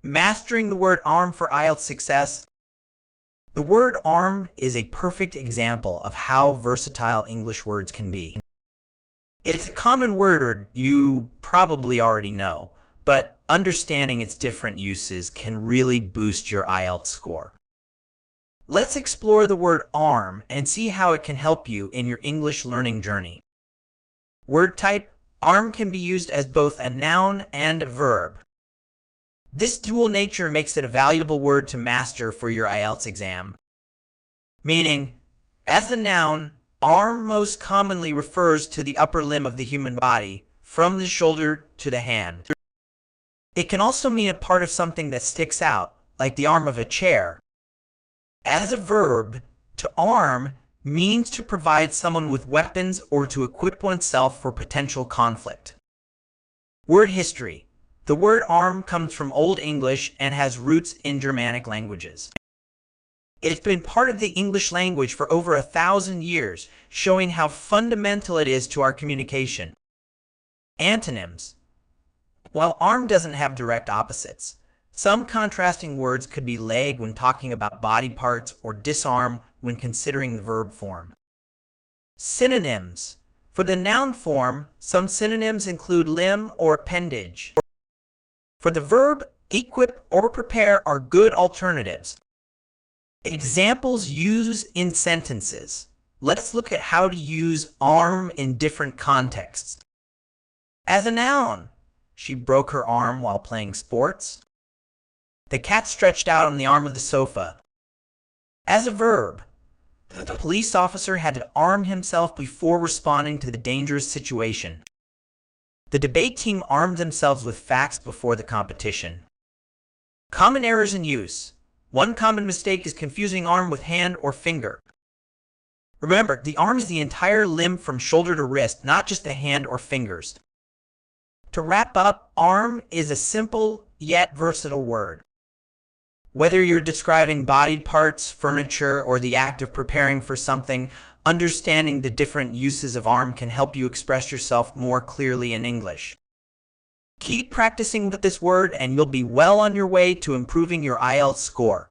Mastering the word arm for IELTS success. The word arm is a perfect example of how versatile English words can be. It's a common word you probably already know, but understanding its different uses can really boost your IELTS score. Let's explore the word arm and see how it can help you in your English learning journey. Word type: arm can be used as both a noun and a verb. This dual nature makes it a valuable word to master for your IELTS exam. Meaning, as a noun, arm most commonly refers to the upper limb of the human body, from the shoulder to the hand. It can also mean a part of something that sticks out, like the arm of a chair. As a verb, to arm means to provide someone with weapons or to equip oneself for potential conflict. Word history. The word arm comes from Old English and has roots in Germanic languages. It's been part of the English language for over 1,000 years, showing how fundamental it is to our communication. Antonyms. While arm doesn't have direct opposites, some contrasting words could be leg when talking about body parts or disarm when considering the verb form. Synonyms. For the noun form, some synonyms include limb or appendage. For the verb, equip or prepare are good alternatives. Examples used in sentences. Let's look at how to use arm in different contexts. As a noun, she broke her arm while playing sports. The cat stretched out on the arm of the sofa. As a verb, the police officer had to arm himself before responding to the dangerous situation. The debate team armed themselves with facts before the competition. Common errors in use. One common mistake is confusing arm with hand or finger. Remember, the arm is the entire limb from shoulder to wrist, not just the hand or fingers. To wrap up, arm is a simple yet versatile word. Whether you're describing body parts, furniture, or the act of preparing for something, understanding the different uses of arm can help you express yourself more clearly in English. Keep practicing with this word and you'll be well on your way to improving your IELTS score.